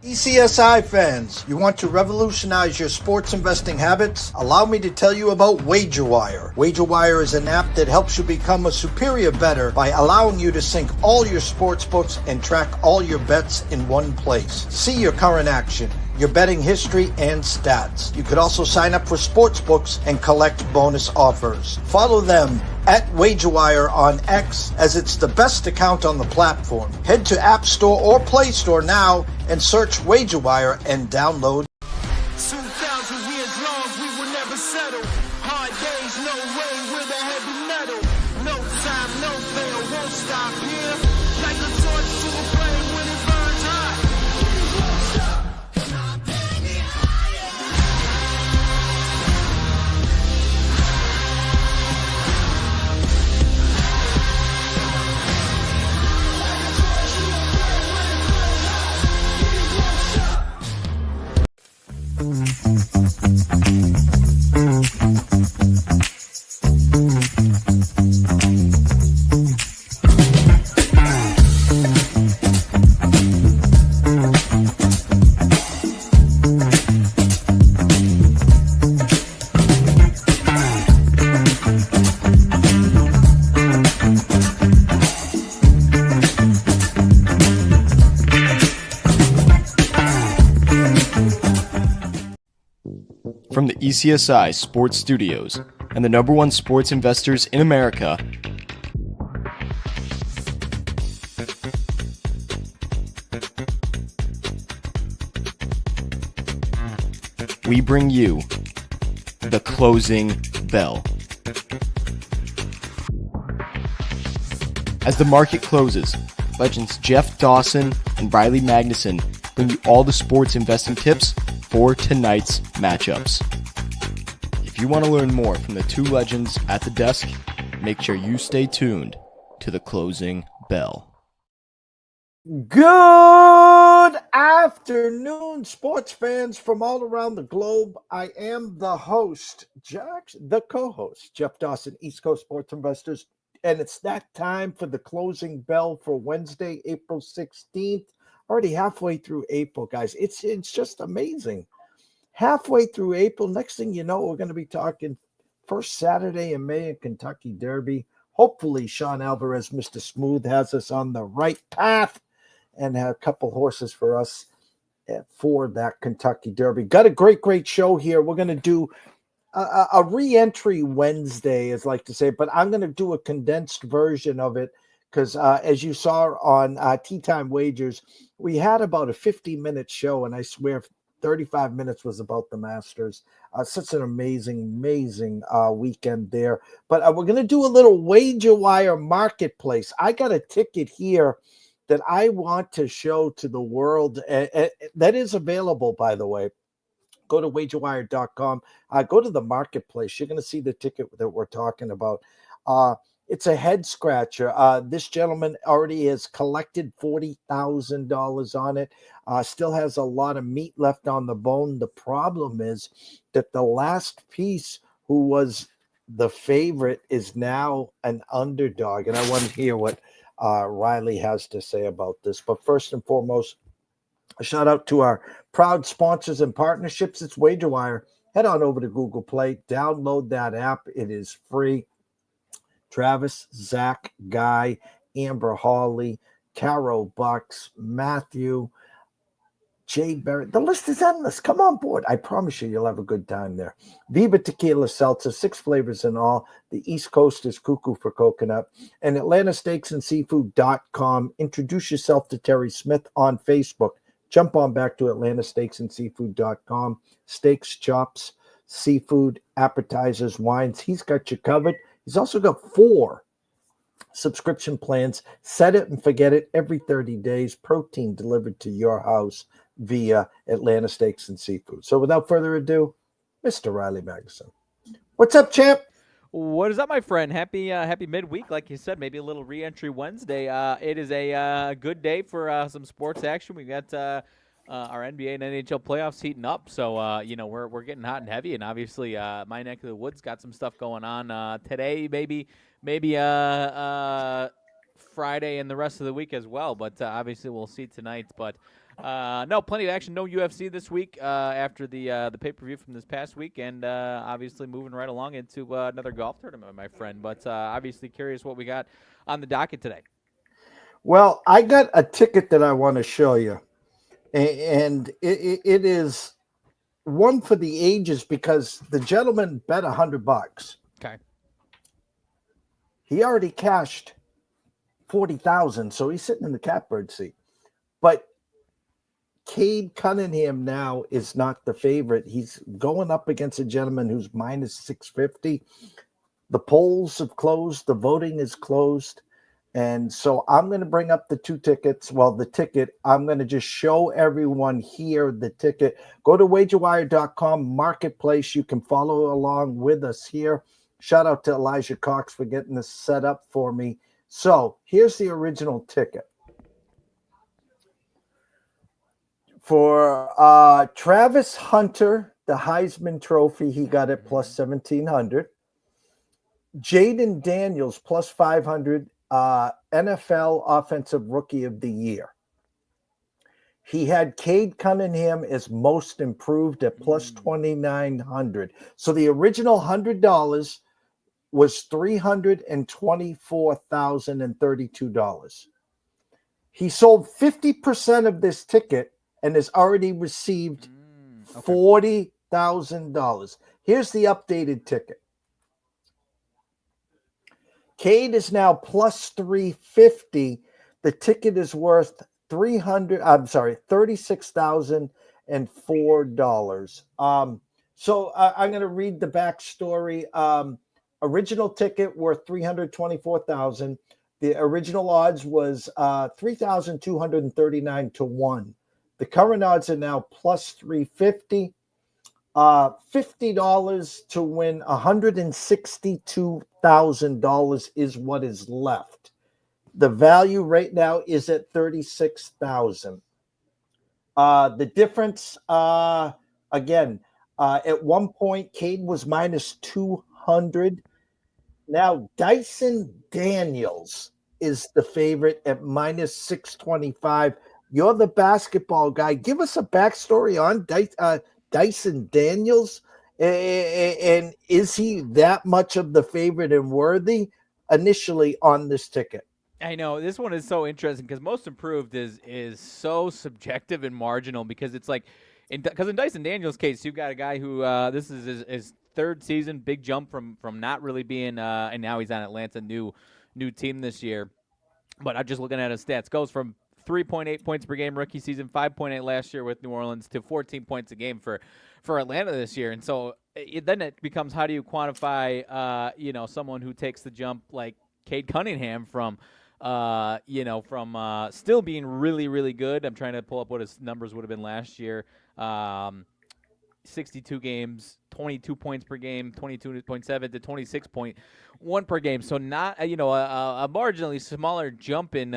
ECSI fans, you want to revolutionize your sports investing habits? Allow me to tell you about WagerWire. WagerWire is an app that helps you become a superior bettor by allowing you to sync all your sports books and track all your bets in one place. See your current action, your betting history, and stats. You could also sign up for sports books and collect bonus offers. Follow them at WagerWire on X, as it's the best account on the platform. Head to App Store or Play Store now and search WagerWire and download. 2,000 years long, we will never settle. Hard days, no way, with a heavy metal. No time, no fail, won't stop here. Like a torch to a flame when it burns hot. Won't stop, come on, baby, higher. From the ECSI Sports Studios and the #1 sports investors in America, we bring you the closing bell. As the market closes, legends Jeff Dawson and Riley Magnuson bring you all the sports investing tips for tonight's matchups. If you want to learn more from the two legends at the desk, make sure you stay tuned to the closing bell. Good afternoon, sports fans from all around the globe. I am the host, the co-host, Jeff Dawson, East Coast Sports Investors, and it's that time for the closing bell for Wednesday, April 16th. Already halfway through April, guys. It's just amazing. Halfway through April. Next thing you know, we're going to be talking first Saturday in May in Kentucky Derby. Hopefully, Sean Alvarez, Mr. Smooth, has us on the right path and have a couple horses for us for that Kentucky Derby. Got a great show here. We're going to do a re-entry Wednesday, as I like to say, but I'm going to do a condensed version of it because as you saw on Tea Time Wagers, we had about a 50-minute show, and I swear 35 minutes was about the Masters. Such an amazing weekend there. But we're going to do a little WagerWire marketplace. I got a ticket here that I want to show to the world. That is available, by the way. Go to wagerwire.com. Go to the marketplace. You're going to see the ticket that we're talking about. It's a head scratcher. This gentleman already has collected $40,000 on it. Still has a lot of meat left on the bone. The problem is that the last piece, who was the favorite, is now an underdog. And I want to hear what Riley has to say about this. But first and foremost, a shout out to our proud sponsors and partnerships. It's WagerWire. Head on over to Google Play. Download that app. It is free. Travis, Zach, Guy, Amber Hawley, Carol Bucks, Matthew, Jay Barrett. The list is endless. Come on board. I promise you'll have a good time there. Viva Tequila Seltzer, 6 flavors in all. The East Coast is cuckoo for coconut. And AtlantaSteaksandSeafood.com. Introduce yourself to Terry Smith on Facebook. Jump on back to AtlantaSteaksandSeafood.com. Steaks, chops, seafood, appetizers, wines. He's got you covered. He's also got 4 subscription plans. Set it and forget it every 30 days. Protein delivered to your house via Atlanta Steaks and Seafood. So without further ado, Mr. Riley Magnuson. What's up, champ? What is up, my friend? Happy midweek, like you said. Maybe a little re-entry Wednesday. It is a good day for some sports action. We got our NBA and NHL playoffs heating up, so we're getting hot and heavy. And obviously, my neck of the woods got some stuff going on today. Maybe Friday and the rest of the week as well. But obviously, we'll see tonight. But No, plenty of action. No UFC this week after the pay-per-view from this past week, and obviously moving right along into another golf tournament, my friend. But obviously curious what we got on the docket today. Well, I got a ticket that I want to show you, and it is one for the ages because the gentleman bet $100. Okay. He already cashed 40,000, so he's sitting in the catbird seat. But Cade Cunningham now is not the favorite. He's going up against a gentleman who's minus 650. The polls have closed. The voting is closed. And so I'm going to bring up the two tickets. Well, the ticket, I'm going to just show everyone here the ticket. Go to wagerwire.com marketplace. You can follow along with us here. Shout out to Elijah Cox for getting this set up for me. So here's the original ticket. For Travis Hunter, the Heisman Trophy, he got it plus 1,700. Jaden Daniels plus 500, NFL Offensive Rookie of the Year. He had Cade Cunningham as most improved at plus 2,900. So the original $100 was $324,032. He sold 50% of this ticket and has already received $40,000. Here's the updated ticket. Cade is now plus 350. The ticket is worth $36,004. So I'm going to read the backstory. Original ticket worth $324,000. The original odds was 3,239 to 1. The current odds are now plus 350. $50 to win $162,000 is what is left. The value right now is at $36,000. The difference, again, at one point, Cade was minus 200. Now, Dyson Daniels is the favorite at minus 625. You're the basketball guy. Give us a backstory on Dyson Daniels. And is he that much of the favorite and worthy initially on this ticket? I know this one is so interesting because most improved is so subjective and marginal because it's like, because in Dyson Daniels' case, you've got a guy who this is his third season, big jump from not really being, and now he's on Atlanta, new team this year. But I'm just looking at his stats. Goes from 3.8 points per game rookie season, 5.8 last year with New Orleans to 14 points a game for Atlanta this year. And so then it becomes, how do you quantify, someone who takes the jump like Cade Cunningham from still being really, really good. I'm trying to pull up what his numbers would have been last year. 62 games, 22 points per game, 22.7 to 26.1 per game. So not, a marginally smaller jump in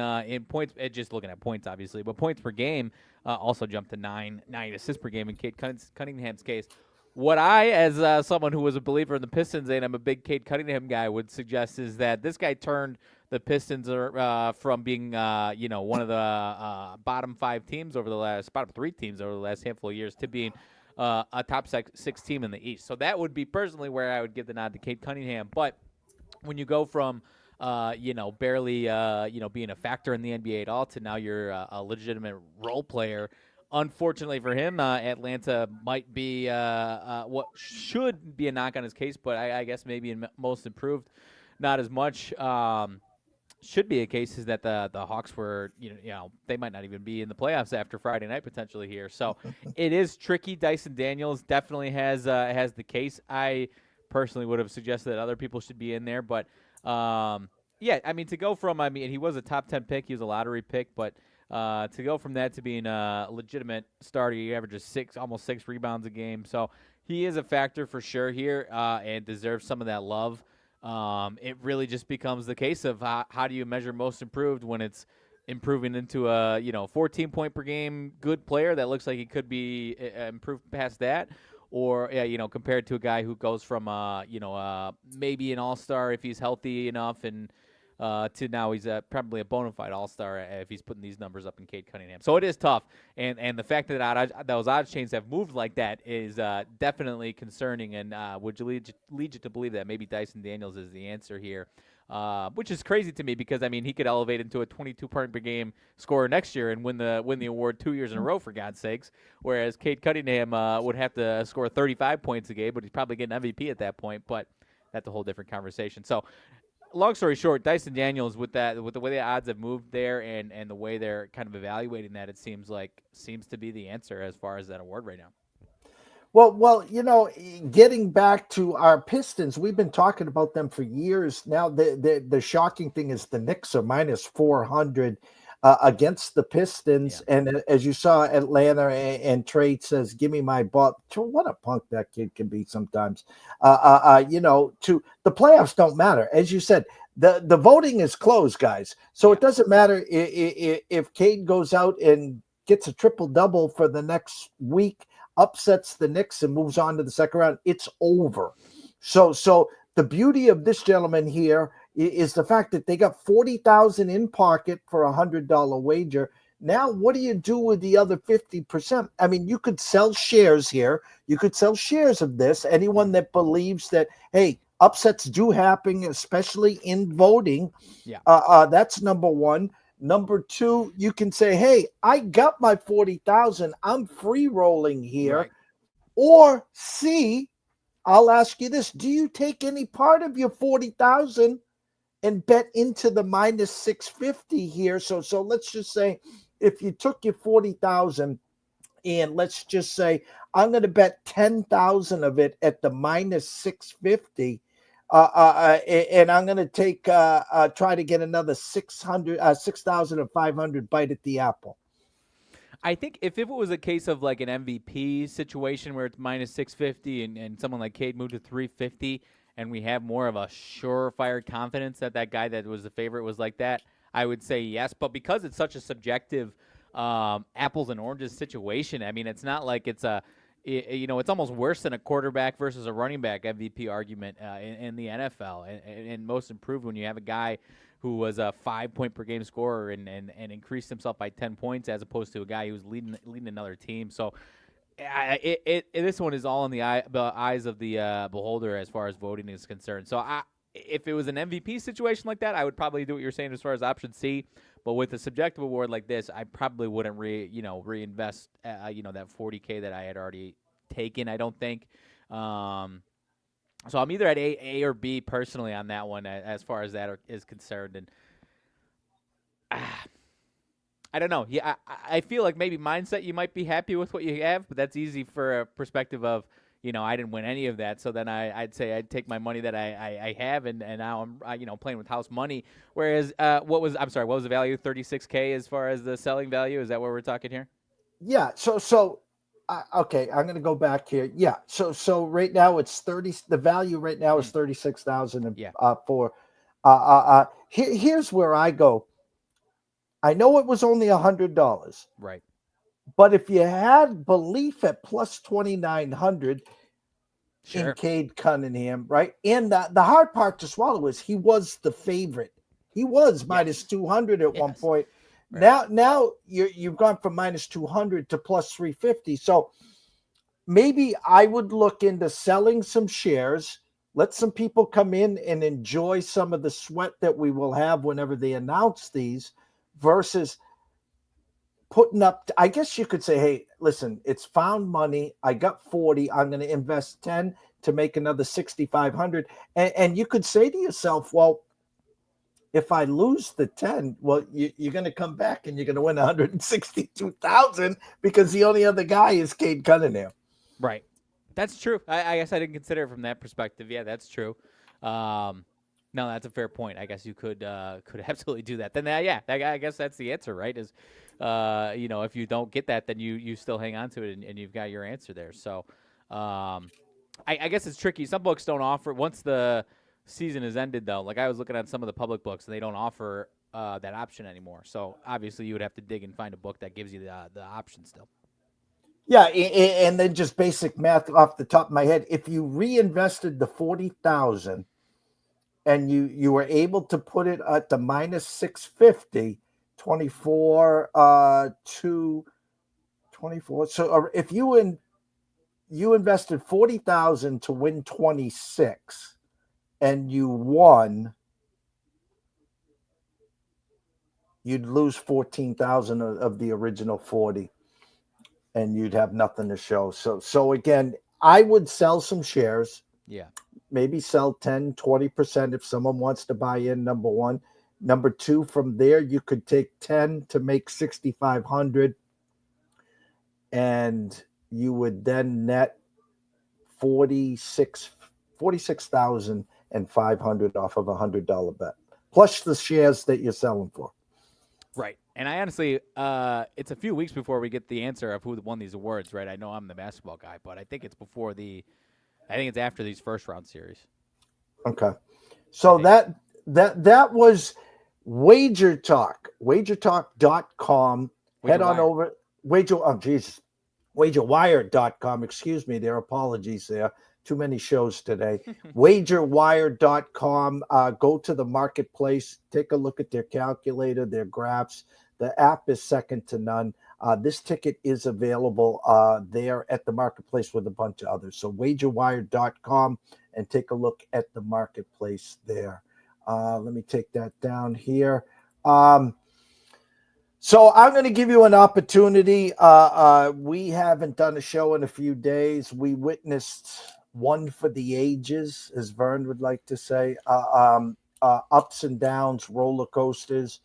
points, just looking at points, obviously, but points per game also jumped to nine assists per game in Cade Cunningham's case. What I, as someone who was a believer in the Pistons and I'm a big Cade Cunningham guy, would suggest is that this guy turned the Pistons from being, one of the bottom three teams over the last handful of years to being a top six team in the East. So that would be personally where I would give the nod to Cade Cunningham. But when you go from, barely, being a factor in the NBA at all to now you're a legitimate role player, unfortunately for him, Atlanta might be what should be a knock on his case, but I guess maybe in most improved, not as much. Should be a case is that the Hawks were, they might not even be in the playoffs after Friday night potentially here. So it is tricky. Dyson Daniels definitely has the case. I personally would have suggested that other people should be in there, but to go from, he was a top 10 pick, he was a lottery pick, but to go from that to being a legitimate starter, he averages almost 6 rebounds a game. So he is a factor for sure here and deserves some of that love. It really just becomes the case of how do you measure most improved when it's improving into a 14 point per game good player that looks like he could be improved past that, or compared to a guy who goes from maybe an all-star if he's healthy enough and to now he's probably a bona fide all-star if he's putting these numbers up in Cade Cunningham. So it is tough, and the fact that those odds chains have moved like that is definitely concerning, and would lead you to believe that maybe Dyson Daniels is the answer here. Which is crazy to me because, I mean, he could elevate into a 22-point per game scorer next year and win the award 2 years in a row, for God's sakes, whereas Cade Cunningham would have to score 35 points a game, but he's probably getting MVP at that point, but that's a whole different conversation. So, long story short, Dyson Daniels, with the way the odds have moved there and the way they're kind of evaluating that, it seems to be the answer as far as that award right now. Well, getting back to our Pistons, we've been talking about them for years now. The shocking thing is the Knicks are minus 400 against the Pistons. Yeah. And as you saw, Atlanta and Trade says, give me my ball. What a punk that kid can be sometimes. To the playoffs don't matter. As you said, the voting is closed, guys. So it doesn't matter if Cade goes out and gets a triple-double for the next week, upsets the Knicks and moves on to the second round, it's over. So the beauty of this gentleman here is the fact that they got $40,000 in pocket for a $100 wager. Now, what do you do with the other 50%? I mean, you could sell shares here. You could sell shares of this. Anyone that believes that, hey, upsets do happen, especially in voting. Yeah. That's number one. Number two, you can say, hey, I got my 40,000. I'm free rolling here. Right. Or C, I'll ask you this. Do you take any part of your 40,000 and bet into the minus 650 here? So let's just say if you took your 40,000 and let's just say I'm going to bet 10,000 of it at the minus 650. And I'm going to take try to get another 6,500 bite at the apple. I think if it was a case of like an MVP situation where it's minus 650 and someone like Cade moved to 350 and we have more of a surefire confidence that guy that was the favorite was like that, I would say yes. But because it's such a subjective apples and oranges situation, I mean, it's not like it's it's almost worse than a quarterback versus a running back MVP argument in the NFL. And most improved when you have a guy who was a 5-point per game scorer and increased himself by 10 points as opposed to a guy who was leading another team. So this one is all in the eyes of the beholder as far as voting is concerned. So if it was an MVP situation like that, I would probably do what you're saying as far as option C. But with a subjective award like this, I probably wouldn't reinvest that $40K that I had already taken. I don't think. So I'm either at A or B personally on that one as far as that is concerned. And I don't know. Yeah, I feel like maybe mindset you might be happy with what you have, but that's easy for a perspective of, I didn't win any of that. So then I'd say I'd take my money that I have, and now I'm playing with house money. Whereas what was the value? 36K as far as the selling value? Is that what we're talking here? Yeah. So okay, I'm going to go back here. Yeah. So right now it's 30. The value right now is 36,000. Yeah. Here's where I go. I know it was only $100. Right. But if you had belief at plus 2,900 in Cade Cunningham, right? And the hard part to swallow is he was the favorite. He was minus 200 at one point. Right. Now you've gone from minus 200 to plus 350. So maybe I would look into selling some shares, let some people come in and enjoy some of the sweat that we will have whenever they announce these versus putting up, I guess you could say, hey, listen, it's found money. I got 40. I'm going to invest 10 to make another 6,500. And you could say to yourself, well, if I lose the 10, well, you're going to come back and you're going to win 162,000 because the only other guy is Cade Cunningham. Right. That's true. I guess I didn't consider it from that perspective. Yeah, that's true. No, that's a fair point. I guess you could absolutely do that. Then, I guess that's the answer, right? Is, if you don't get that, then you still hang on to it and you've got your answer there. So, I guess it's tricky. Some books don't offer once the season is ended, though. Like I was looking at some of the public books, and they don't offer that option anymore. So obviously, you would have to dig and find a book that gives you the option still. Yeah, and then just basic math off the top of my head. If you reinvested the 40,000 and you were able to put it at the minus 650, 24 to 24. So if you invested 40,000 to win 26 and you won, you'd lose 14,000 of the original 40 and you'd have nothing to show. So again, I would sell some shares. Yeah. Maybe sell 10, 20% if someone wants to buy in, number one. Number two, from there, you could take 10 to make 6,500, and you would then net 46,500 off of $100 bet, plus the shares that you're selling for. Right. And I honestly, it's a few weeks before we get the answer of who won these awards, right? I know I'm the basketball guy, but I think it's I think it's after these first round series. Okay. So that was Wager Talk, wagertalk.com. Head on over wagerwire.com. Excuse me, there are apologies there. Too many shows today. Wagerwire.com. Go to the marketplace, take a look at their calculator, their graphs. The app is second to none. This ticket is available there at the marketplace with a bunch of others. So wagerwire.com and take a look at the marketplace there. Let me take that down here. So I'm going to give you an opportunity. We haven't done a show in a few days. We witnessed one for the ages, as Vern would like to say, ups and downs, roller coasters.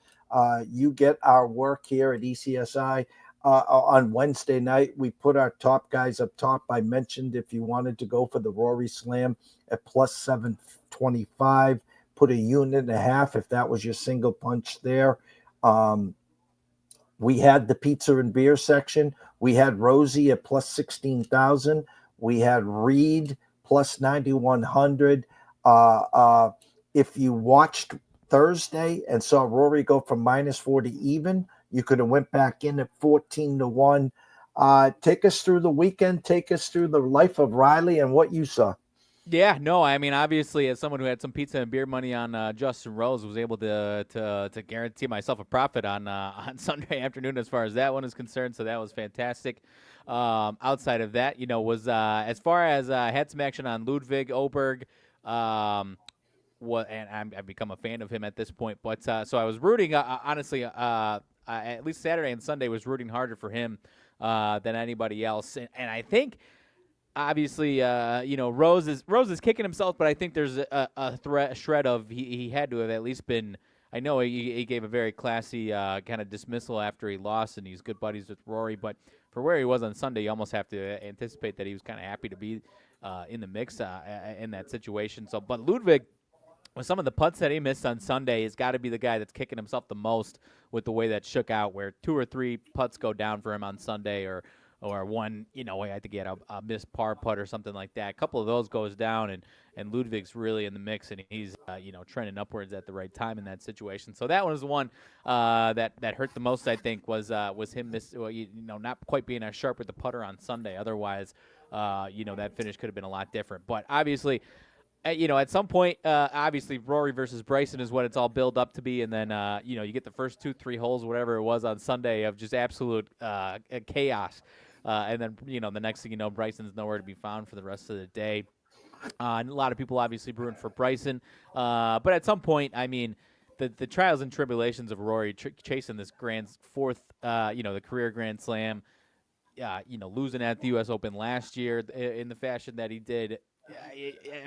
You get our work here at ECSI. On Wednesday night, we put our top guys up top. I mentioned if you wanted to go for the Rory Slam at plus 725, put a unit and a half if that was your single punch there. We had the pizza and beer section. We had Rosie at plus 16,000. We had Reed plus 9,100. If you watched Thursday and saw Rory go from minus 40 even, you could have went back in at 14-1. Take us through the weekend. Take us through the life of Riley and what you saw. Yeah, no, I mean, obviously, as someone who had some pizza and beer money on Justin Rose, was able to guarantee myself a profit on Sunday afternoon as far as that one is concerned. So that was fantastic. Outside of that, was as far as I had some action on Ludwig Oberg. And I've become a fan of him at this point. But so I was rooting, honestly, at least Saturday and Sunday was rooting harder for him than anybody else. And I think, obviously, Rose is kicking himself, but I think there's a shred of he had to have at least been. I know he gave a very classy kind of dismissal after he lost, and he's good buddies with Rory. But for where he was on Sunday, you almost have to anticipate that he was kind of happy to be in the mix in that situation. So, but Ludwig, with some of the putts that he missed on Sunday, has got to be the guy that's kicking himself the most with the way that shook out, where 2 or 3 putts go down for him on Sunday, or one, I think he had a missed par putt or something like that. A couple of those goes down, and Ludwig's really in the mix, and he's trending upwards at the right time in that situation. So that was the one that hurt the most, I think, was him not quite being as sharp with the putter on Sunday. Otherwise, that finish could have been a lot different. But obviously, at some point, obviously Rory versus Bryson is what it's all built up to be, and then you get the first 2-3 holes, whatever it was on Sunday, of just absolute chaos. And then, the next thing you know, Bryson's nowhere to be found for the rest of the day. And a lot of people obviously brewing for Bryson. But at some point, I mean, the trials and tribulations of Rory chasing this fourth, the career Grand Slam, losing at the U.S. Open last year in the fashion that he did.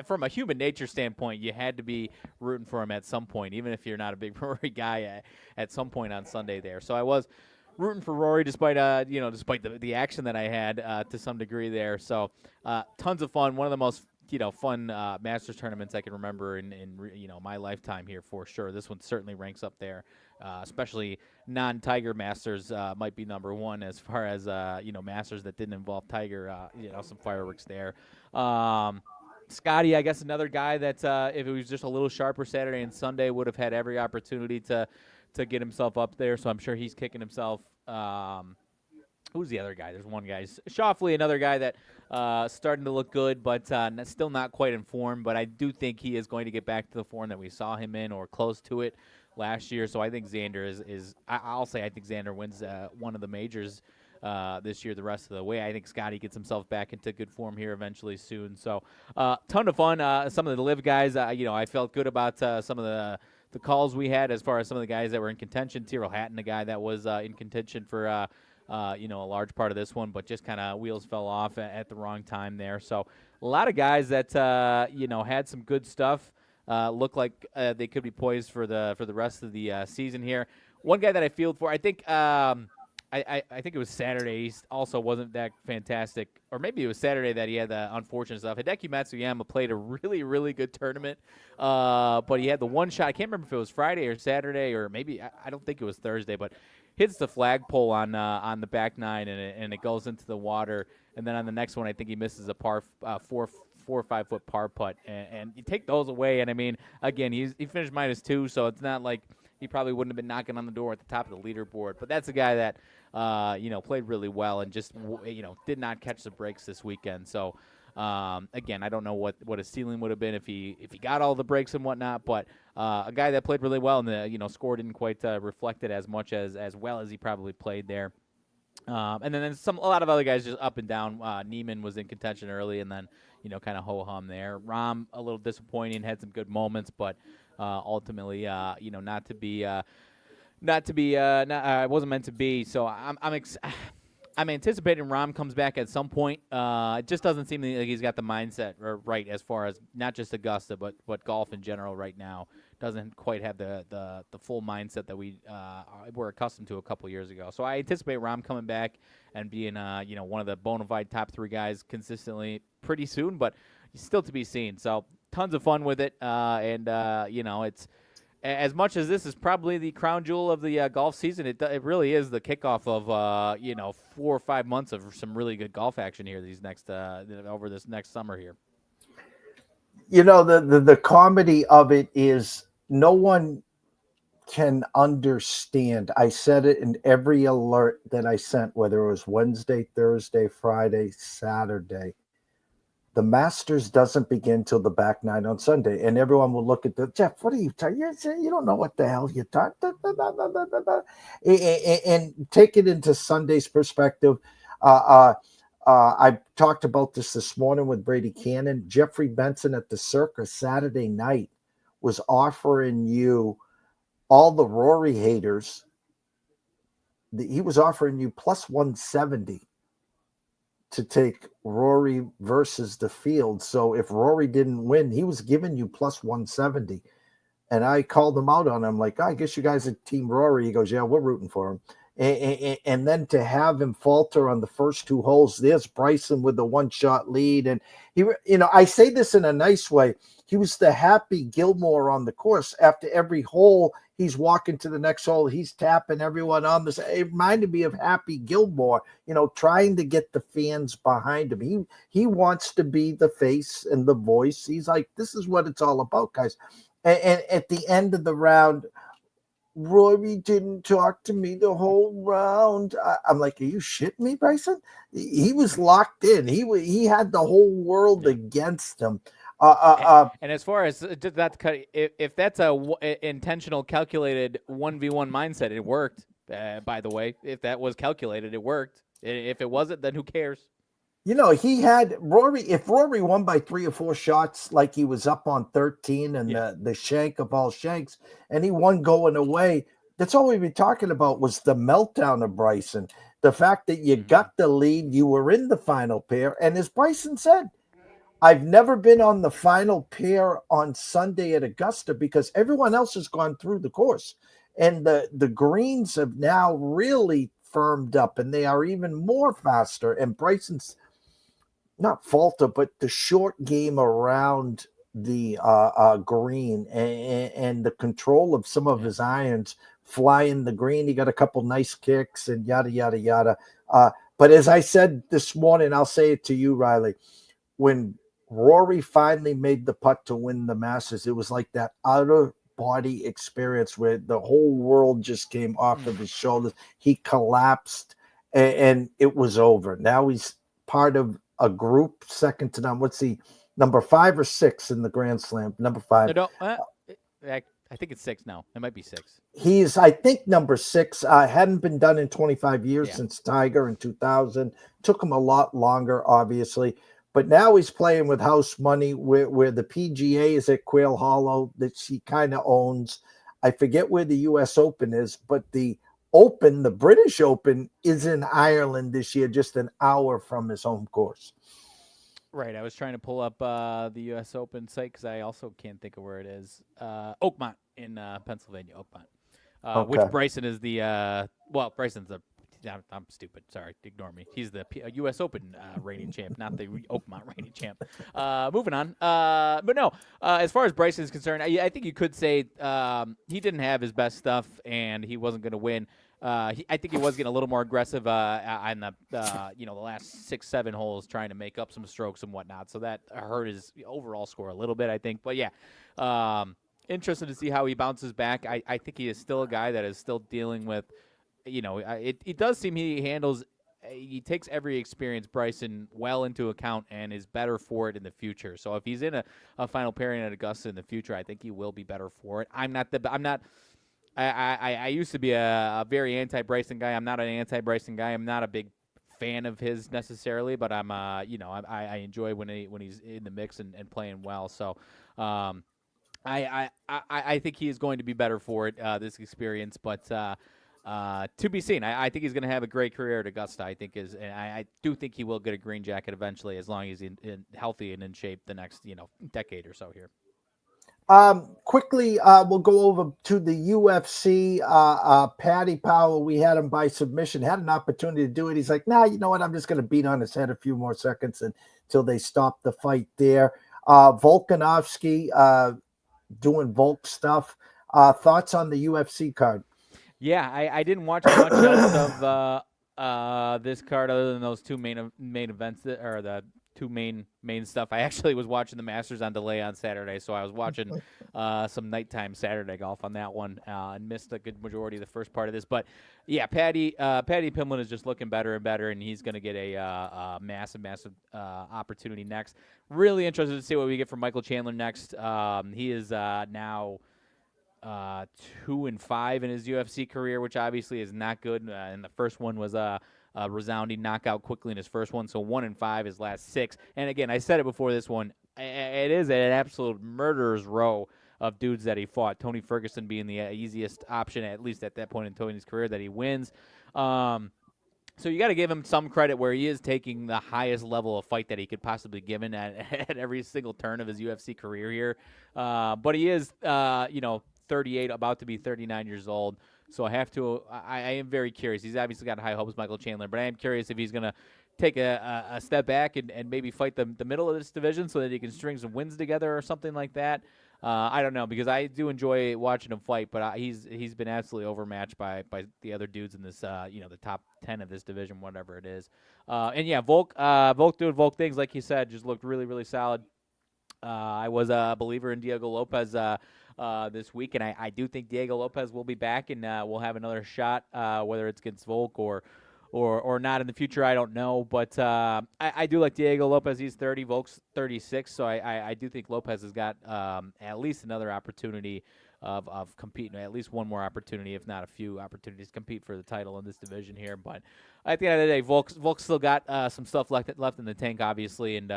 From a human nature standpoint, you had to be rooting for him at some point, even if you're not a big Rory guy at some point on Sunday there. So I was rooting for Rory despite the action that I had to some degree there. So tons of fun. One of the most fun Masters tournaments I can remember in my lifetime here, for sure. This one certainly ranks up there, especially non-Tiger Masters might be number one as far as Masters that didn't involve Tiger. Some fireworks there. Scottie, I guess another guy that if it was just a little sharper Saturday and Sunday, would have had every opportunity to get himself up there. So I'm sure he's kicking himself who's the other guy? There's one guy. Shoffley, another guy that starting to look good, but still not quite in form. But I do think he is going to get back to the form that we saw him in or close to it last year. So I think Xander I'll say I think Xander wins one of the majors this year the rest of the way. I think Scottie gets himself back into good form here eventually soon. So ton of fun. Some of the live guys, I felt good about some of the calls we had as far as some of the guys that were in contention. Tyrrell Hatton, a guy that was in contention for a large part of this one, but just kind of wheels fell off at the wrong time there. So a lot of guys that had some good stuff. Look like they could be poised for the rest of the season here. One guy that I feel for, I think it was Saturday. He also wasn't that fantastic, or maybe it was Saturday that he had the unfortunate stuff. Hideki Matsuyama played a really, really good tournament, but he had the one shot. I can't remember if it was Friday or Saturday, or maybe I don't think it was Thursday, but hits the flagpole on the back nine, and it goes into the water. And then on the next one, I think he misses a par 4 or 5 foot par putt, and you take those away. And I mean, again, he finished -2, so it's not like he probably wouldn't have been knocking on the door at the top of the leaderboard. But that's a guy that played really well and just did not catch the breaks this weekend. So again, I don't know what his ceiling would have been if he got all the breaks and whatnot, but a guy that played really well, and the score didn't quite reflect it as much as well as he probably played there. And then a lot of other guys just up and down. Neiman was in contention early, and then kind of ho hum there. Rahm a little disappointing, had some good moments, but ultimately it wasn't meant to be. So I'm anticipating Rahm comes back at some point. It just doesn't seem like he's got the mindset right as far as not just Augusta, but golf in general right now. Doesn't quite have the full mindset that we were accustomed to a couple years ago. So I anticipate Rahm coming back and being one of the bona fide top 3 guys consistently pretty soon, but still to be seen. So tons of fun with it, and it's as much as this is probably the crown jewel of the golf season. It really is the kickoff of 4 or 5 months of some really good golf action here over this next summer here. The comedy of it is no one can understand. I said it in every alert that I sent, whether it was Wednesday, Thursday, Friday, Saturday. The Masters doesn't begin till the back nine on Sunday, and everyone will look at Jeff. What are you talking? You don't know what the hell you're talking. And take it into Sunday's perspective. I talked about this morning with Brady Cannon. Jeffrey Benson at the Circus Saturday night was offering you all the Rory haters. He was offering you plus 170 to take Rory versus the field. So if Rory didn't win, he was giving you plus 170. And I called him out on him, like, I guess you guys are Team Rory. He goes, yeah, we're rooting for him. And then to have him falter on the first 2 holes, there's Bryson with the 1-shot lead. And he, I say this in a nice way. He was the Happy Gilmore on the course. After every hole, he's walking to the next hole. He's tapping everyone on this. It reminded me of Happy Gilmore, trying to get the fans behind him. He wants to be the face and the voice. He's like, this is what it's all about, guys. And at the end of the round, Rory didn't talk to me the whole round. I'm like, are you shitting me, Bryson? He was locked in. He had the whole world against him. And as far as that, if that's a intentional, calculated 1v1 mindset, it worked. By the way, if that was calculated, it worked. If it wasn't, then who cares? He had Rory. If Rory won by 3 or 4 shots, like he was up on 13 and the shank of all shanks, and he won going away, that's all we've been talking about was the meltdown of Bryson. The fact that you got the lead, you were in the final pair. And as Bryson said, I've never been on the final pair on Sunday at Augusta because everyone else has gone through the course. And the greens have now really firmed up, and they are even more faster. And Bryson's not falter, but the short game around the green and the control of some of his irons flying the green. He got a couple nice kicks and yada, yada, yada. But as I said this morning, I'll say it to you, Riley, when Rory finally made the putt to win the Masters, it was like that outer body experience where the whole world just came off of his shoulders. He collapsed and it was over. Now he's part of a group second to none. What's he, number 5 or 6 in the Grand Slam? Number 5. No, I think it's 6 now. It might be 6. He's, I think, number 6. Hadn't been done in 25 years since Tiger in 2000. Took him a lot longer, obviously. But now he's playing with house money where the PGA is at Quail Hollow that she kind of owns. I forget where the U.S. Open is, but the Open, the British Open, is in Ireland this year, just an hour from his home course. Right. I was trying to pull up the U.S. Open site because I also can't think of where it is. Oakmont in Pennsylvania, Oakmont. Which Bryson is the Bryson's the – I'm stupid. Sorry. Ignore me. He's the U.S. Open reigning champ, not the Oakmont reigning champ. Moving on. But no, as far as Bryson is concerned, I think you could say he didn't have his best stuff and he wasn't going to win. I think he was getting a little more aggressive on the last 6-7 holes, trying to make up some strokes and whatnot. So that hurt his overall score a little bit, I think. But yeah, interested to see how he bounces back. I think he is still a guy that is still dealing with, it does seem he takes every experience, Bryson, well into account and is better for it in the future. So if he's in a final pairing at Augusta in the future, I think he will be better for it. I used to be a very anti-Bryson guy. I'm not an anti-Bryson guy. I'm not a big fan of his necessarily, but I'm I enjoy when he's in the mix and playing well. So I think he is going to be better for it, this experience, but to be seen. I think he's going to have a great career at Augusta. I do think he will get a green jacket eventually, as long as he's healthy and in shape the next decade or so here. Quickly, we'll go over to the UFC. Paddy Powell, we had him by submission, had an opportunity to do it. He's like, nah, you know what? I'm just going to beat on his head a few more seconds until they stop the fight there. Volkanovski doing Volk stuff. Thoughts on the UFC card? Yeah, I didn't watch much else of this card other than those two main events or the two main stuff. I actually was watching the Masters on delay on Saturday, so I was watching some nighttime Saturday golf on that one and missed a good majority of the first part of this. But yeah, Paddy Pimblett is just looking better and better, and he's going to get a massive opportunity next. Really interested to see what we get from Michael Chandler next. He is now 2-5 in his UFC career, which obviously is not good. And the first one was a resounding knockout quickly in his first one. So 1-5 his last 6. And again, I said it before this one. It is an absolute murderer's row of dudes that he fought. Tony Ferguson being the easiest option, at least at that point in Tony's career, that he wins. So you got to give him some credit where he is taking the highest level of fight that he could possibly give in at every single turn of his UFC career here. But he is, 38, about to be 39 years old. So I am very curious. He's obviously got high hopes, Michael Chandler, but I am curious if he's going to take a step back and maybe fight the middle of this division so that he can string some wins together or something like that. I don't know, because I do enjoy watching him fight, but he's been absolutely overmatched by the other dudes in this, the top 10 of this division, whatever it is. And yeah, Volk doing Volk things, like you said, just looked really, really solid. I was a believer in Diego Lopez this week, and I do think Diego Lopez will be back, and we'll have another shot, whether it's against Volk or not in the future, I don't know. But I do like Diego Lopez. He's 30, Volk's 36, so I do think Lopez has got at least another opportunity of competing, at least one more opportunity, if not a few opportunities to compete for the title in this division here. But at the end of the day, Volk's still got some stuff left in the tank, obviously, and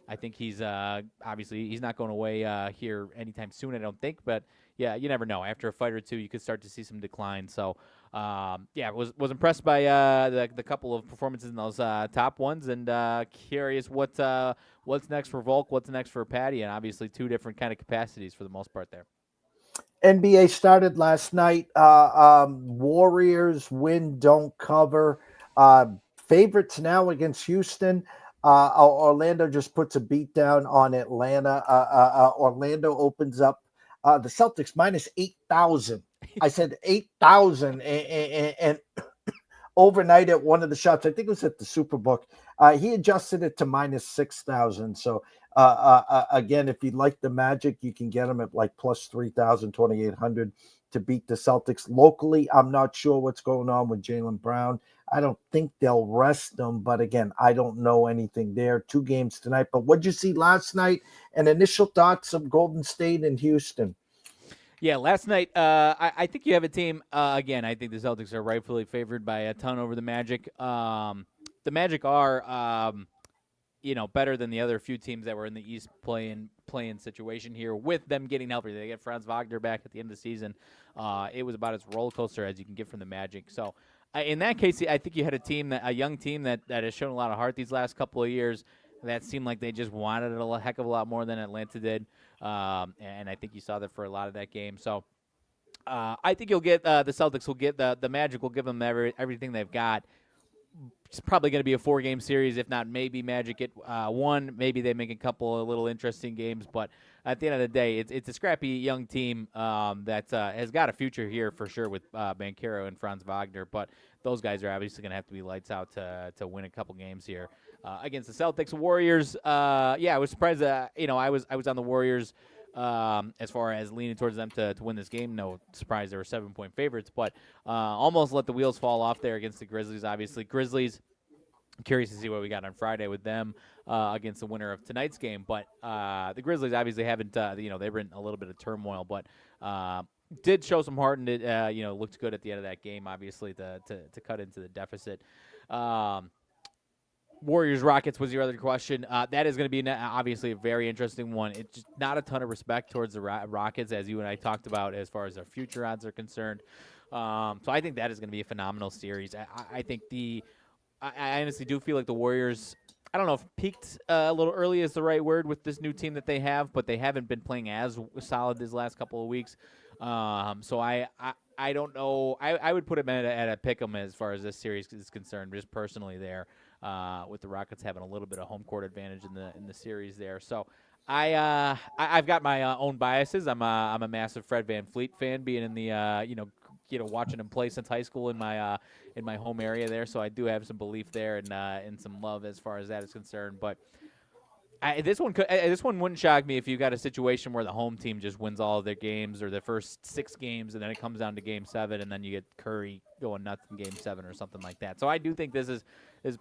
I think he's obviously he's not going away here anytime soon, I don't think. But yeah, you never know. After a fight or two, you could start to see some decline. So was impressed by the couple of performances in those top ones, and curious what's next for Volk, what's next for Paddy, and obviously two different kind of capacities for the most part there. NBA started last night. Warriors win, don't cover. Favorites now against Houston. Orlando just puts a beat down on Atlanta. Orlando opens up the Celtics minus 8,000. I said 8,000, and overnight at one of the shops, I think it was at the Superbook, he adjusted it to minus 6,000. So again, if you like the Magic, you can get them at like plus 3,000, 2,800. to beat the Celtics. Locally, I'm not sure what's going on with Jaylen Brown. I don't think they'll rest him, but again, I don't know anything there. 2 games tonight. But what'd you see last night? And initial thoughts of Golden State and Houston? Yeah, last night, I think you have a team, again, I think the Celtics are rightfully favored by a ton over the Magic. The Magic are, better than the other few teams that were in the East playing situation here with them getting healthy. They get Franz Wagner back at the end of the season. It was about as roller coaster as you can get from the Magic. So in that case, I think you had a young team that has shown a lot of heart these last couple of years. That seemed like they just wanted it a heck of a lot more than Atlanta did. And I think you saw that for a lot of that game. So I think you'll get the Celtics will get the Magic will give them everything they've got. It's probably going to be a 4-game series, if not maybe Magic get 1. Maybe they make a couple of little interesting games. But at the end of the day, it's a scrappy young team that has got a future here for sure with Banchero and Franz Wagner. But those guys are obviously going to have to be lights out to win a couple games here against the Celtics. Warriors, I was surprised that I was on the Warriors as far as leaning towards them to win this game. No surprise they were 7-point favorites, but almost let the wheels fall off there against the Grizzlies. Obviously, Grizzlies, I'm curious to see what we got on Friday with them against the winner of tonight's game. But the Grizzlies obviously haven't, they were in a little bit of turmoil, but did show some heart and it, looked good at the end of that game, obviously, to cut into the deficit. Warriors-Rockets was your other question. That is going to be obviously a very interesting one. It's just not a ton of respect towards the Rockets, as you and I talked about, as far as their future odds are concerned. So I think that is going to be a phenomenal series. I think I honestly do feel like the Warriors, I don't know if peaked a little early is the right word with this new team that they have, but they haven't been playing as solid these last couple of weeks. So I don't know. I would put them at a pick 'em as far as this series is concerned, just personally there. With the Rockets having a little bit of home court advantage in the series there. So I've got my own biases. I'm a massive Fred VanVleet fan, being in the watching him play since high school in my home area there. So I do have some belief there and some love as far as that is concerned. But this one wouldn't shock me if you got a situation where the home team just wins all of their games or their first 6 games, and then it comes down to Game 7, and then you get Curry going nuts in Game 7 or something like that. So I do think this is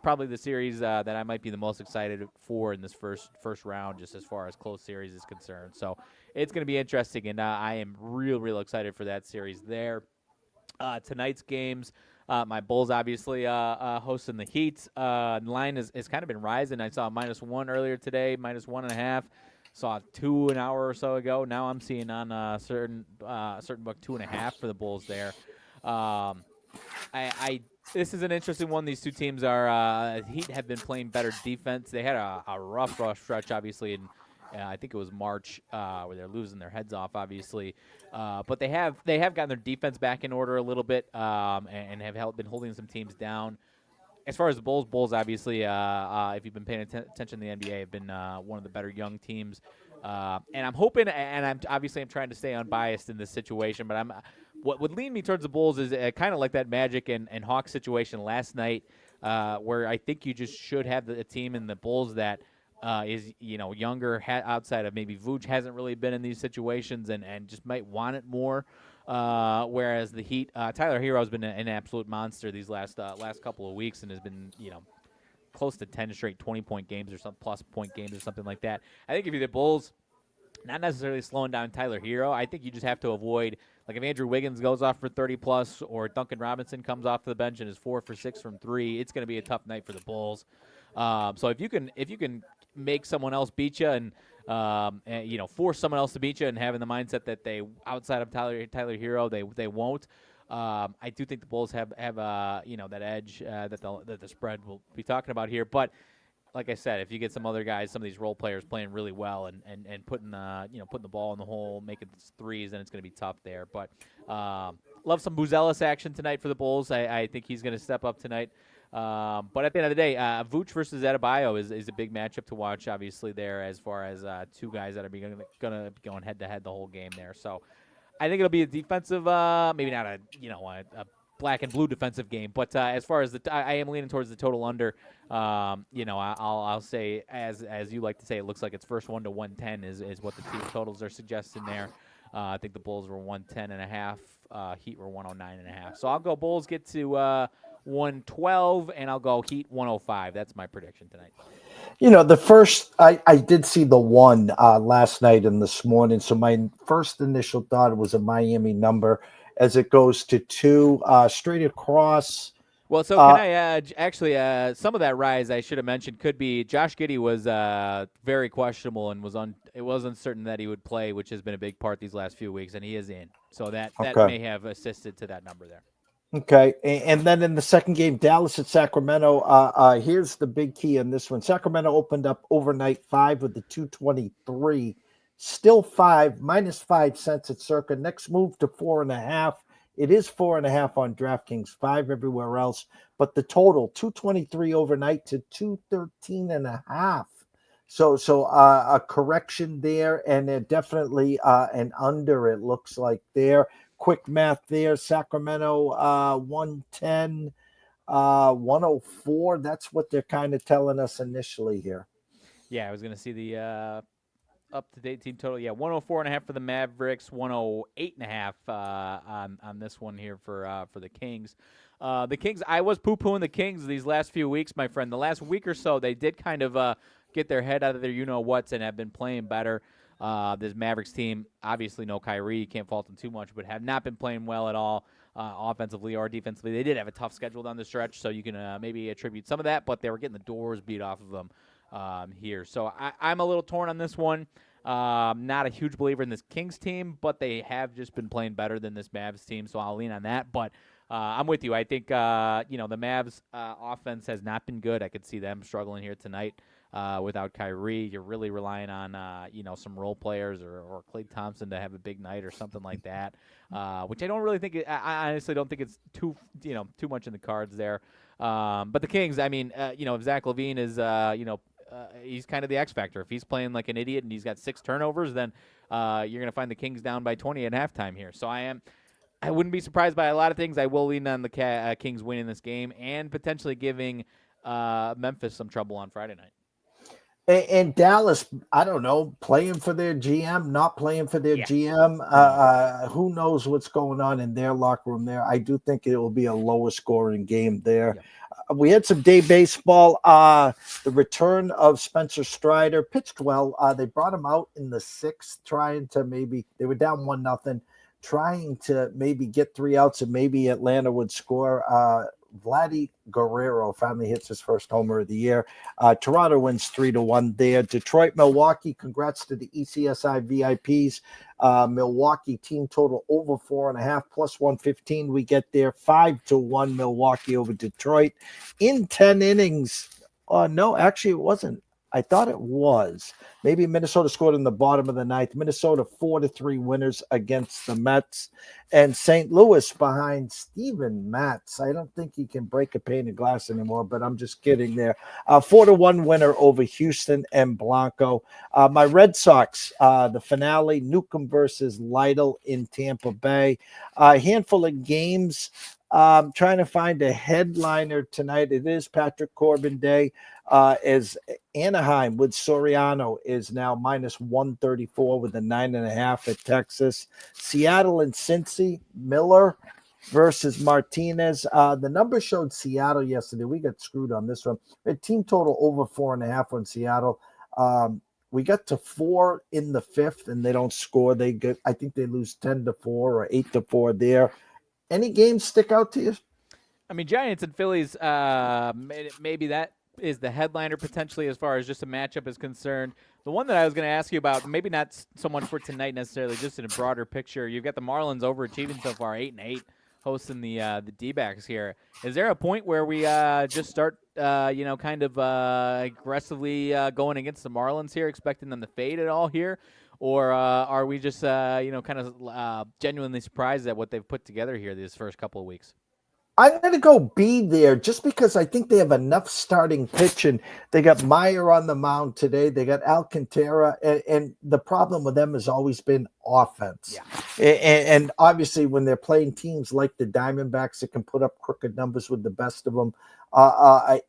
probably the series that I might be the most excited for in this first round, just as far as close series is concerned. So it's going to be interesting, and I am real excited for that series there. Tonight's games. My Bulls obviously hosting the Heat. The line has kind of been rising. I saw -1 earlier today, -1.5. Saw 2 an hour or so ago. Now I'm seeing on a certain book 2.5 for the Bulls there. This is an interesting one. These two teams are Heat have been playing better defense. They had a rough stretch, obviously, in I think it was March, where they're losing their heads off, obviously. But they have gotten their defense back in order a little bit, and have been holding some teams down. As far as the Bulls obviously, if you've been paying attention to the NBA, have been one of the better young teams. And I'm hoping, and I'm trying to stay unbiased in this situation, but what would lean me towards the Bulls is kind of like that Magic and Hawks situation last night, where I think you just should have a team in the Bulls that is younger, outside of maybe Vooch, hasn't really been in these situations and just might want it more. Whereas the Heat, Tyler Hero's been an absolute monster these last couple of weeks and has been close to 10 straight 20-point games or some plus-point games or something like that. I think if you're the Bulls, not necessarily slowing down Tyler Hero, I think you just have to avoid, like if Andrew Wiggins goes off for 30-plus or Duncan Robinson comes off the bench and is 4 for 6 from 3, it's going to be a tough night for the Bulls. So if you can make someone else beat you and force someone else to beat you and having the mindset that they, outside of Tyler Hero, they won't. I do think the Bulls have that edge that the spread will be talking about here. But like I said, if you get some other guys, some of these role players playing really well and putting the ball in the hole, making threes, then it's going to be tough there. But love some Buzelis action tonight for the Bulls. I think he's going to step up tonight. But at the end of the day, Vooch versus Adebayo is a big matchup to watch, obviously, there, as far as two guys that are going to be going head-to-head the whole game there. So I think it'll be a defensive, maybe not a black and blue defensive game, but as far as I am leaning towards the total under. I'll say, as you like to say, it looks like it's first 1 to 110 is what the team totals are suggesting there. I think the Bulls were 110.5. Heat were 109.5. So I'll go Bulls get to 112, and I'll go Heat 105. That's my prediction tonight. The first, I did see the one last night and this morning. So my first initial thought was a Miami number as it goes to 2 straight across. Well, so can I actually some of that rise I should have mentioned could be Josh Giddey was very questionable and it was uncertain that he would play, which has been a big part these last few weeks, and he is in. So that may have assisted to that number there. Okay, and then in the second game, Dallas at Sacramento. Here's the big key in this one. Sacramento opened up overnight 5 with the 223, still 5 -5 cents at Circa. Next move to 4.5. It is 4.5 on DraftKings, 5 everywhere else, but the total 223 overnight to 213.5. So a correction there, and definitely an under. It looks like there. Quick math there. Sacramento 110, 104. That's what they're kind of telling us initially here. Yeah, I was going to see the up-to-date team total. Yeah, 104.5 for the Mavericks, 108.5 on this one here for the Kings. The Kings, I was poo-pooing the Kings these last few weeks, my friend. The last week or so, they did kind of get their head out of their you-know-whats and have been playing better. This Mavericks team, obviously no Kyrie, you can't fault them too much, but have not been playing well at all offensively or defensively. They did have a tough schedule down the stretch, so you can maybe attribute some of that, but they were getting the doors beat off of them here. So I'm a little torn on this one. Not a huge believer in this Kings team, but they have just been playing better than this Mavs team, so I'll lean on that. But I'm with you. I think, the Mavs offense has not been good. I could see them struggling here tonight. Without Kyrie, you're really relying on, some role players or Klay Thompson to have a big night or something like that, which I don't really think. I honestly don't think it's too much in the cards there. But the Kings, I mean, if Zach LaVine is, he's kind of the X factor. If he's playing like an idiot and he's got 6 turnovers, then you're going to find the Kings down by 20 at halftime here. So I wouldn't be surprised by a lot of things. I will lean on the Kings winning this game and potentially giving Memphis some trouble on Friday night. And Dallas, I don't know, playing for their GM, not playing for their GM. Who knows what's going on in their locker room there. I do think it will be a lower scoring game there. Yeah. We had some day baseball. The return of Spencer Strider pitched well. They brought him out in the 6th, trying to they were down 1-0, trying to maybe get 3 outs and maybe Atlanta would score. Vladdy Guerrero finally hits his first homer of the year. Toronto wins 3-1 there. Detroit, Milwaukee, congrats to the ECSI VIPs. Milwaukee team total over 4.5 plus 115. We get there 5-1 Milwaukee over Detroit in 10 innings. No, actually it wasn't. I thought it was. Maybe Minnesota scored in the bottom of the 9th. Minnesota 4-3 winners against the Mets. And St. Louis behind Steven Matz. I don't think he can break a pane of glass anymore, but I'm just kidding there. 4-1 winner over Houston and Blanco. My Red Sox, the finale, Newcomb versus Lytle in Tampa Bay. A handful of games. Trying to find a headliner tonight. It is Patrick Corbin Day. As Anaheim with Soriano is now -134 with a 9.5 at Texas. Seattle and Cincy, Miller versus Martinez. The number showed Seattle yesterday. We got screwed on this one. A team total over 4.5 on Seattle. We got to 4 in the 5th, and they don't score. I think they lose 10-4 or 8-4 there. Any games stick out to you? I mean, Giants and Phillies, maybe that is the headliner potentially as far as just a matchup is concerned. The one that I was going to ask you about, maybe not so much for tonight necessarily, just in a broader picture, you've got the Marlins overachieving so far, 8-8, hosting the D-backs here. Is there a point where we just start, kind of aggressively going against the Marlins here, expecting them to fade at all here? Or are we just, kind of genuinely surprised at what they've put together here these first couple of weeks? I'm going to go B there just because I think they have enough starting pitching. They got Meyer on the mound today. They got Alcantara. And the problem with them has always been offense. Yeah. And obviously when they're playing teams like the Diamondbacks that can put up crooked numbers with the best of them,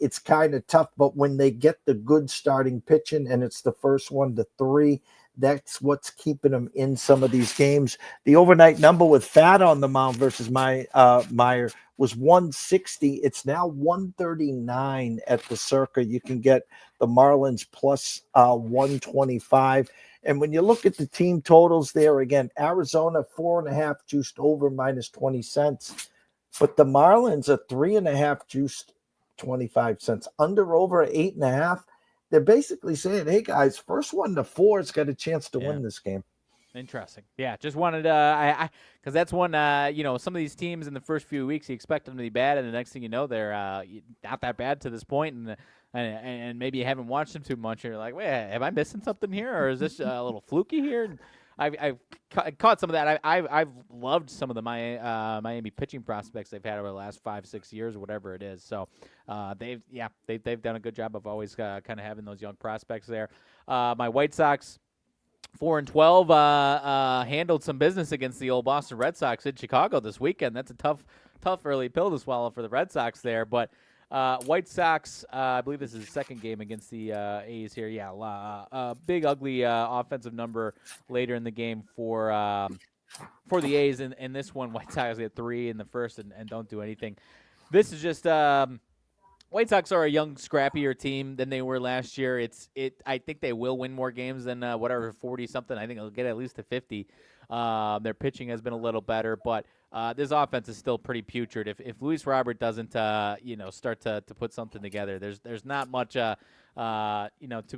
it's kind of tough. But when they get the good starting pitching and it's the first 1 to 3, That's what's keeping them in some of these games. The overnight number with Fat on the mound versus Meyer was 160. It's now 139 at the Circa. You can get the Marlins plus 125. And when you look at the team totals there, again, Arizona 4.5 juiced over minus 20 cents. But the Marlins are 3.5 juiced 25 cents. Under over 8.5. They're basically saying, hey, guys, first 1 to 4 has got a chance to win this game. Interesting. Yeah, just wanted because that's one, some of these teams in the first few weeks, you expect them to be bad, and the next thing you know, they're not that bad to this point, and maybe you haven't watched them too much, and you're like, wait, am I missing something here, or is this a little fluky here? And I've caught some of that. I've loved some of the Miami pitching prospects they've had over the last 5-6 years, or whatever it is. So they've done a good job of always kind of having those young prospects there. My White Sox, 4-12, handled some business against the old Boston Red Sox in Chicago this weekend. That's a tough early pill to swallow for the Red Sox there. But White Sox, I believe this is the second game against the A's here. Yeah, big, ugly offensive number later in the game for the A's. In this one, White Sox get 3 in the first and don't do anything. This is just White Sox are a young, scrappier team than they were last year. I think they will win more games than 40-something. I think they'll get at least to 50. Their pitching has been a little better, but this offense is still pretty putrid. If Luis Robert doesn't, start to put something together, there's not much, to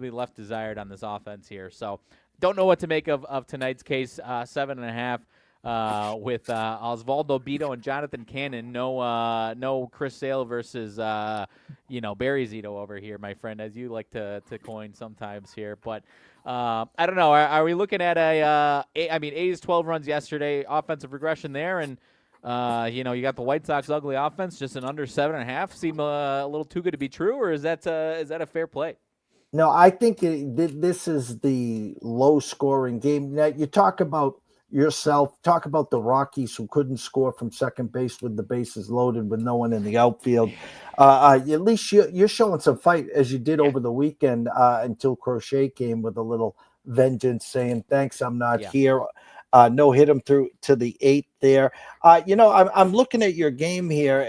be left desired on this offense here. So don't know what to make of tonight's case. 7.5. With Osvaldo Bido and Jonathan Cannon. No Chris Sale versus, Barry Zito over here, my friend, as you like to coin sometimes here. But I don't know. Are we looking at A's 12 runs yesterday, offensive regression there, and you got the White Sox ugly offense, just an under 7.5. Seem a little too good to be true, or is that a fair play? No, I think this is the low-scoring game. Now, you talk about the Rockies who couldn't score from second base with the bases loaded with no one in the outfield. At least you're showing some fight as you did over the weekend until Crochet came with a little vengeance saying, thanks, I'm not here. No hit him through to the 8th there. I'm looking at your game here,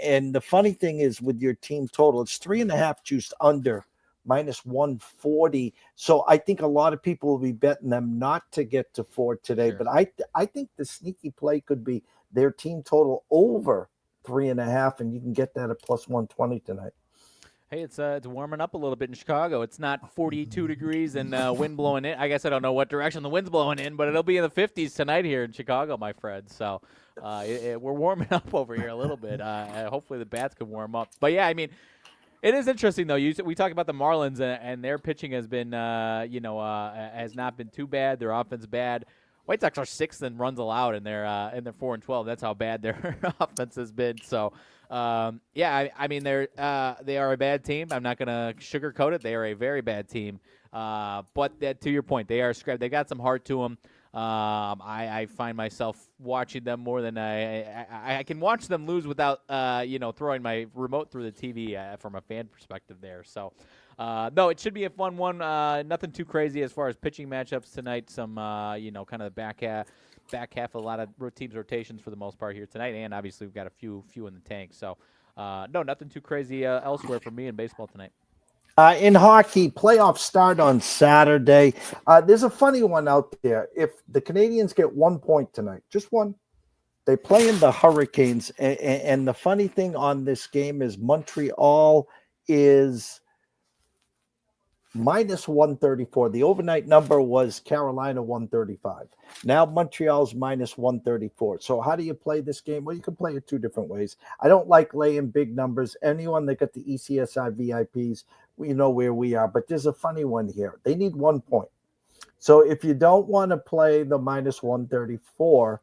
and the funny thing is with your team total, it's 3.5 juiced under minus 140. So I think a lot of people will be betting them not to get to 4 today. Sure. But I think the sneaky play could be their team total over 3.5, and you can get that at plus 120 tonight. Hey, it's warming up a little bit in Chicago. It's not 42 degrees and wind blowing in. I guess I don't know what direction the wind's blowing in, but it'll be in the 50s tonight here in Chicago, my friend. So we're warming up over here a little bit. Hopefully the bats can warm up. But, yeah, I mean, it is interesting, though. We talk about the Marlins, and their pitching has been, has not been too bad. Their offense bad. White Sox are 6th in runs allowed, and they're 4-12. That's how bad their offense has been. So, I mean, they are a bad team. I'm not going to sugarcoat it. They are a very bad team. But to your point, they are scrapped. They got some heart to them. I find myself watching them more than I can watch them lose without throwing my remote through the TV from a fan perspective there. So no, it should be a fun one. Nothing too crazy as far as pitching matchups tonight. Some kind of the back half, a lot of teams rotations for the most part here tonight, and obviously we've got a few in the tank. So no, nothing too crazy elsewhere for me in baseball tonight. In hockey, playoffs start on Saturday. There's a funny one out there. If the Canadians get 1 point tonight, just one, they play in the Hurricanes. And the funny thing on this game is Montreal is minus 134. The overnight number was Carolina 135. Now Montreal's minus 134. So how do you play this game? Well, you can play it 2 different ways. I don't like laying big numbers. Anyone that got the ECSI VIPs, we know where we are. But there's a funny one here. They need 1 point. So if you don't want to play the minus 134,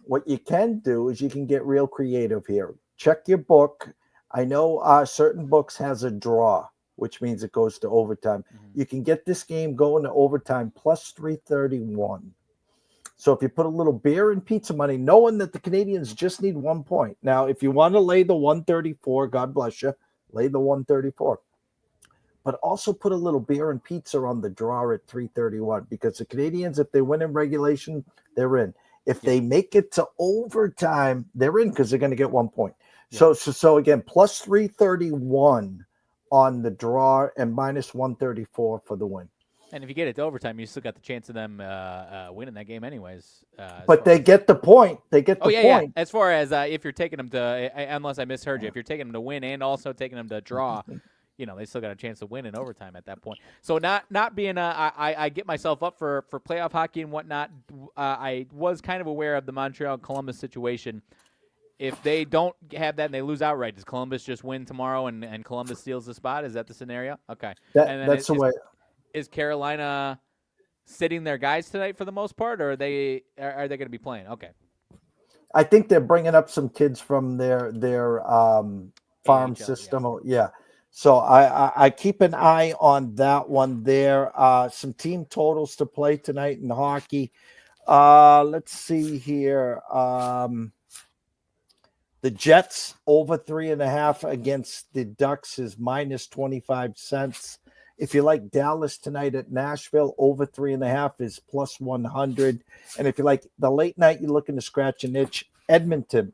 what you can do is you can get real creative here. Check your book. I know certain books has a draw, which means it goes to overtime. Mm-hmm. You can get this game going to overtime plus 331. So if you put a little beer and pizza money, knowing that the Canadians just need 1 point. Now, if you want to lay the 134, God bless you, lay the 134. but also put a little beer and pizza on the draw at 331 because the Canadians, if they win in regulation, they're in. If they make it to overtime, they're in because they're going to get 1 point. Yeah. So again, plus 331 on the draw and minus 134 for the win. And if you get it to overtime, you still got the chance of them winning that game anyways. But they get the point. They get the point. Yeah. As far as if you're taking them to, unless I misheard you, if you're taking them to win and also taking them to draw, they still got a chance to win in overtime at that point. So not being I get myself up for playoff hockey and whatnot. I was kind of aware of the Montreal-Columbus situation. If they don't have that and they lose outright, does Columbus just win tomorrow and Columbus steals the spot? Is that the scenario? Okay. That's the way. Is Carolina sitting their guys tonight for the most part, or are they going to be playing? Okay. I think they're bringing up some kids from their farm system. Yeah. So I keep an eye on that one there. Some team totals to play tonight in hockey. Let's see here. The Jets over 3.5 against the Ducks is minus 25 cents. If you like Dallas tonight at Nashville, over 3.5 is plus 100. And if you like the late night, you're looking to scratch an itch, Edmonton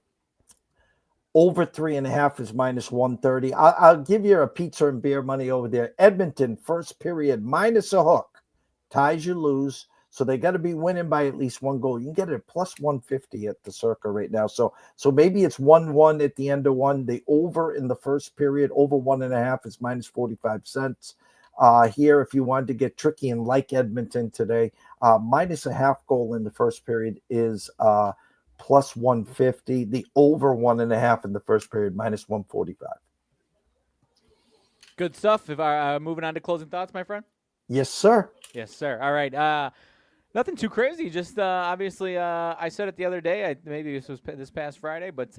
over 3.5 is minus 130. I'll give you a pizza and beer money over there. Edmonton, first period, minus a hook. Ties you lose. So they got to be winning by at least one goal. You can get it at plus 150 at the Circa right now. So maybe it's 1-1 at the end of one. The over in the first period, over 1.5 is minus 45 cents. Here, if you wanted to get tricky and like Edmonton today, minus a half goal in the first period is plus 150. The over 1.5 in the first period, minus 145. Good stuff. If moving on to closing thoughts, my friend. Yes, sir. Yes, sir. All right. Nothing too crazy. Just obviously, I said it the other day. Maybe this was this past Friday, but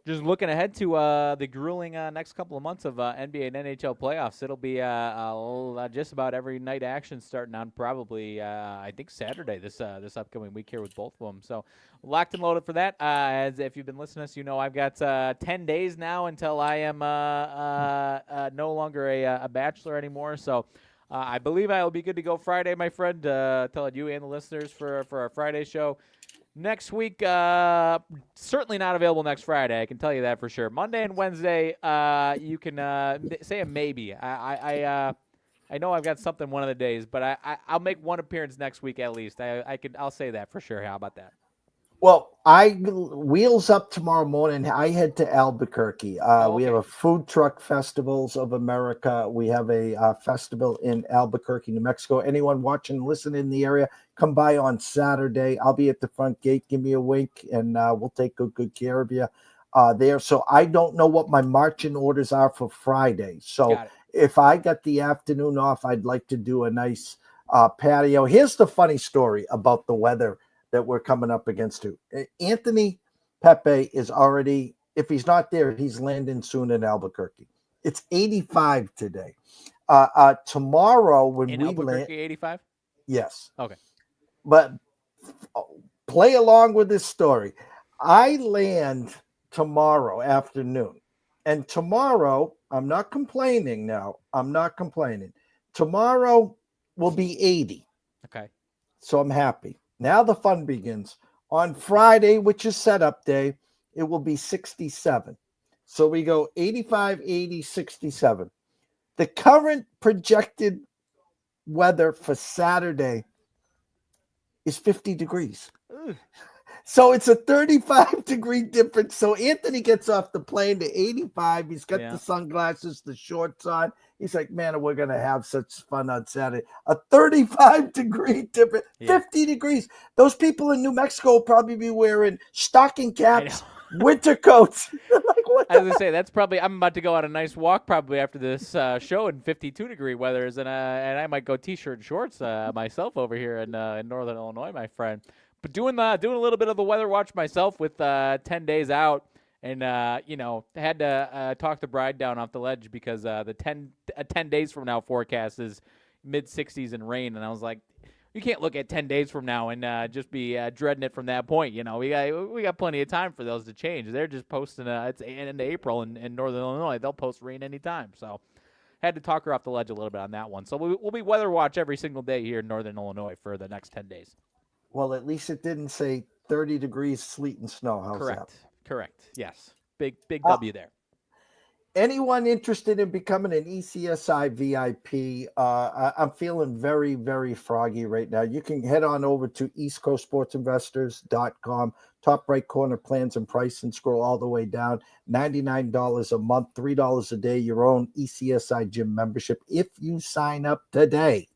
just looking ahead to the grueling next couple of months of NBA and NHL playoffs. It'll be just about every night action starting on probably I think Saturday this upcoming week here with both of them. So locked and loaded for that. As if you've been listening to us, you know I've got 10 days now until I am no longer a bachelor anymore. So. I believe I will be good to go Friday, my friend. Telling you and the listeners for our Friday show. Next week, certainly not available next Friday. I can tell you that for sure. Monday and Wednesday, you can say a maybe. I know I've got something one of the days, but I'll make one appearance next week at least. I'll say that for sure. How about that? Well, I wheels up tomorrow morning. I head to Albuquerque. We have a food truck festivals of America. We have a festival in Albuquerque, New Mexico. Anyone watching, listening in the area, come by on Saturday. I'll be at the front gate. Give me a wink, and we'll take good care of you there. So I don't know what my marching orders are for Friday. So if I got the afternoon off, I'd like to do a nice patio. Here's the funny story about the weather that we're coming up against too. Anthony Pepe is already, if he's not there, he's landing soon in Albuquerque. It's 85 today. Tomorrow when in we Albuquerque, land, 85? Yes. Okay. But play along with this story. I land tomorrow afternoon. And tomorrow, I'm not complaining now. I'm not complaining. Tomorrow will be 80. Okay. So I'm happy. Now the fun begins. On Friday, which is setup day, it will be 67. So we go 85, 80, 67. The current projected weather for Saturday is 50 degrees. Ugh. So it's a 35-degree difference. So Anthony gets off the plane to 85. He's got the sunglasses, the shorts on. He's like, man, we're going to have such fun on Saturday. A 35-degree difference, 50 degrees. Those people in New Mexico will probably be wearing stocking caps, winter coats. Like, what I was going to say, that's probably, I'm about to go on a nice walk probably after this show in 52-degree weather, and I might go T-shirt and shorts myself over here in Northern Illinois, my friend. But doing a little bit of the weather watch myself with 10 days out, and had to talk the bride down off the ledge because the 10 days from now forecast is mid-60s and rain, and I was like, you can't look at 10 days from now and just be dreading it from that point. You know, we got plenty of time for those to change. They're just posting it's end of April in Northern Illinois. They'll post rain anytime. So had to talk her off the ledge a little bit on that one. So we'll be weather watch every single day here in Northern Illinois for the next 10 days. Well, at least it didn't say 30 degrees, sleet and snow. How's Correct. that? Correct. Yes. Big W there. Anyone interested in becoming an ECSI VIP, I'm feeling very, very froggy right now. You can head on over to eastcoastsportsinvestors.com, top right corner, plans and price, and scroll all the way down. $99 a month, $3 a day, your own ECSI gym membership. If you sign up today,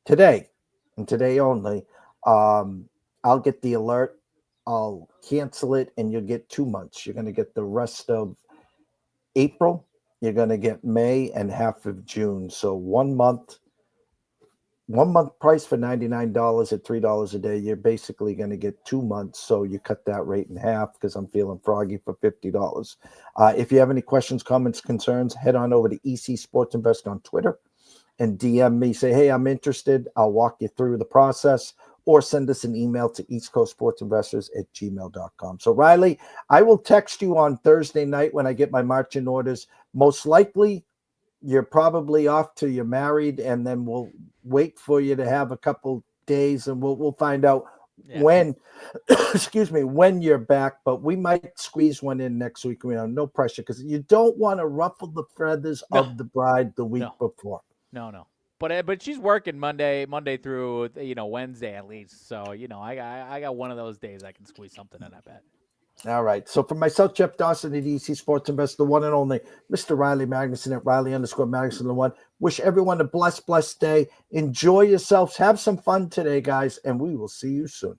and today only, I'll get the alert. I'll cancel it, and you'll get 2 months. You're going to get the rest of April, you're going to get May and half of June. So 1 month price for $99 at $3 a day. You're basically going to get 2 months. So you cut that rate in half because I'm feeling froggy for $50. If you have any questions, comments, concerns, head on over to EC Sports Invest on Twitter and DM me. Say, hey, I'm interested. I'll walk you through the process. Or send us an email to eastcoastsportsinvestors@gmail.com. So, Riley, I will text you on Thursday night when I get my marching orders. Most likely, you're probably off till you're married, and then we'll wait for you to have a couple days, and we'll find out when, excuse me, when you're back. But we might squeeze one in next week. No pressure, because you don't want to ruffle the feathers of the bride the week before. No. But she's working Monday through Wednesday at least. So I got one of those days I can squeeze something in. I bet. All right. So for myself, Jeff Dawson at EC Sports Invest, the one and only Mr. Riley Magnuson at Riley_Magnuson1. Wish everyone a blessed day. Enjoy yourselves. Have some fun today, guys, and we will see you soon.